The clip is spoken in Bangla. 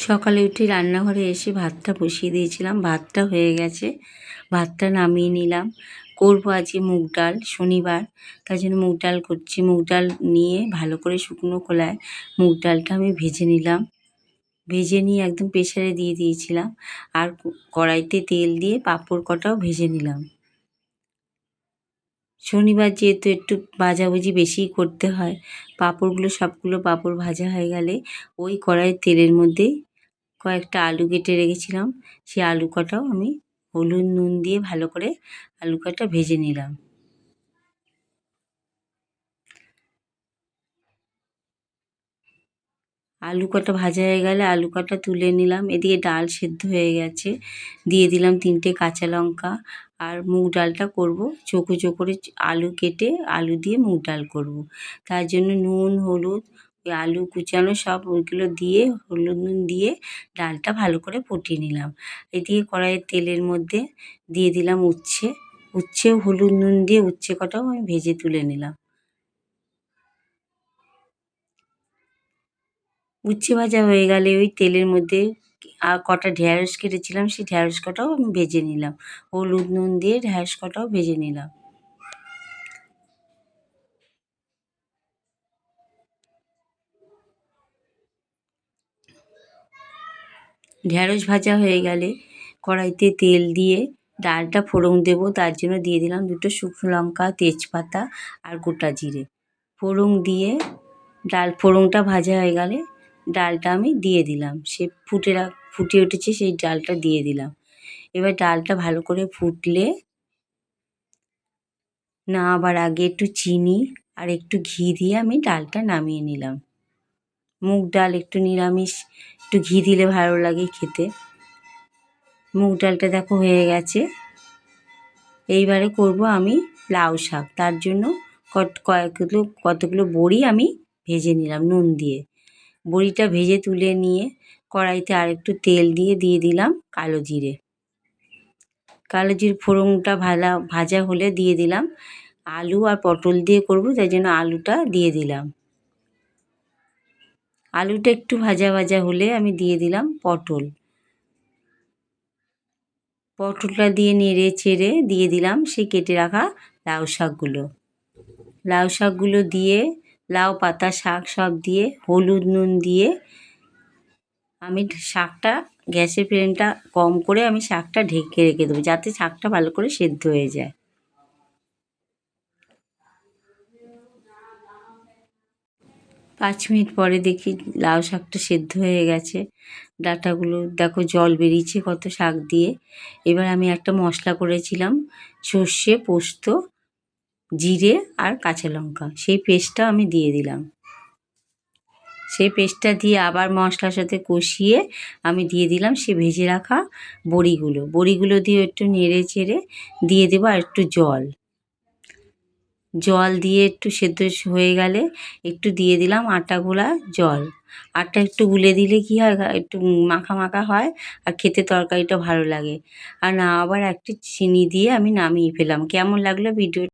সকালে উঠে রান্নাঘরে এসে ভাতটা বসিয়ে দিয়েছিলাম। ভাতটা হয়ে গেছে, ভাতটা নামিয়ে নিলাম। করবো আজকে মুগ ডাল, শনিবার, তার জন্য মুগ ডাল করছি। মুগ ডাল নিয়ে ভালো করে শুকনো খোলায় মুগ ডালটা আমি ভেজে নিলাম। ভেজে নিয়ে একদম প্রেসারে দিয়ে দিয়েছিলাম। আর কড়াইতে তেল দিয়ে পাঁপড় কটাও ভেজে নিলাম। শনিবার যেহেতু একটু ভাজাভুজি বেশিই করতে হয়, সবগুলো পাঁপড় ভাজা হয়ে গেলে ওই কড়াইয়ের তেলের মধ্যে কয়েকটা আলু কেটে রেখেছিলাম, সেই আলু কটাও আমি হলুদ নুন দিয়ে ভালো করে আলু কটা ভেজে নিলাম। আলু কটা ভাজা হয়ে গেলে আলু কটা তুলে নিলাম। এদিকে ডাল সেদ্ধ হয়ে গেছে, দিয়ে দিলাম 3টে কাঁচা লঙ্কা। আর মুগ ডালটা করব চৌকো চৌকো করে আলু কেটে আলু দিয়ে মুগ ডাল করব। তার জন্য নুন হলুদ ওই আলু কুচানো সব ওইগুলো দিয়ে হলুদ নুন দিয়ে ডালটা ভালো করে ফুটিয়ে নিলাম। এদিকে কড়াইয়ের তেলের মধ্যে দিয়ে দিলাম উচ্ছেও হলুদ নুন দিয়ে উচ্ছে কটাও আমি ভেজে তুলে নিলাম। উচ্ছে ভাজা হয়ে গেলে ওই তেলের মধ্যে কটা ঢ্যাঁড়স কেটেছিলাম, সেই ঢ্যাঁড়স কটাও আমি ভেজে নিলাম। হলুদ নুন দিয়ে ঢ্যাঁড়স কটাও ভেজে নিলাম। ঢ্যাঁড়স ভাজা হয়ে গেলে কড়াইতে তেল দিয়ে ডালটা ফোড়ন দেবো, তার জন্য দিয়ে দিলাম 2টো শুকনো লঙ্কা, তেজপাতা আর গোটা জিরে। ফোড়ন দিয়ে ফোড়নটা ভাজা হয়ে গেলে ডালটা আমি দিয়ে দিলাম। সে ফুটে উঠেছে, সেই ডালটা দিয়ে দিলাম। এবার ডালটা ভালো করে ফুটলে নামাবার আগে একটু চিনি আর একটু ঘি দিয়ে আমি ডালটা নামিয়ে নিলাম। মুগ ডাল একটু নিরামিষ, একটু ঘি দিলে ভালো লাগে খেতে। মুগ ডালটা দেখো হয়ে গেছে। এইবারে করব আমি লাউ শাক। তার জন্য কতগুলো বড়ি আমি ভেজে নিলাম নুন দিয়ে। বড়িটা ভেজে তুলে নিয়ে কড়াইতে আরেকটু তেল দিয়ে দিলাম কালো জিরে। কালো জিরে ফোড়নটা ভাজা হলে দিয়ে দিলাম আলু আর পটল দিয়ে করব, তাই জন্য আলুটা দিয়ে দিলাম। আলুটা একটু ভাজা হলে আমি দিয়ে দিলাম পটলটা দিয়ে নেড়ে চেড়ে দিয়ে দিলাম সেই কেটে রাখা লাউ শাকগুলো দিয়ে লাউ পাতা শাক সব দিয়ে হলুদ নুন দিয়ে আমি শাকটা গ্যাসের ফ্লেমটা কম করে আমি শাকটা ঢেকে রেখে দেবো, যাতে শাকটা ভালো করে সেদ্ধ হয়ে যায়। 5 মিনিট পরে দেখি লাউ শাকটা সেদ্ধ হয়ে গেছে। ডাঁটাগুলো দেখো জল বেরিয়েছে কত শাক দিয়ে। এবার আমি একটা মশলা করেছিলাম, সর্ষে, পোস্ত, জিরে আর কাঁচা লঙ্কা, সেই পেস্টটা আমি দিয়ে দিলাম। সেই পেস্টটা দিয়ে আবার মশলার সাথে কষিয়ে আমি দিয়ে দিলাম সে ভেজে রাখা বড়িগুলো দিয়ে একটু নেড়ে চেড়ে দিয়ে দেবো আর একটু জল দিয়ে একটু সেদ্ধ হয়ে গেলে একটু দিয়ে দিলাম আটা গোলা জল। আটা একটু গুলে দিলে কী হয়, একটু মাখা মাখা হয় আর খেতে তরকারিটা ভালো লাগে। আর না আবার একটু চিনি দিয়ে আমি নামিয়ে ফেললাম। কেমন লাগলো ভিডিও?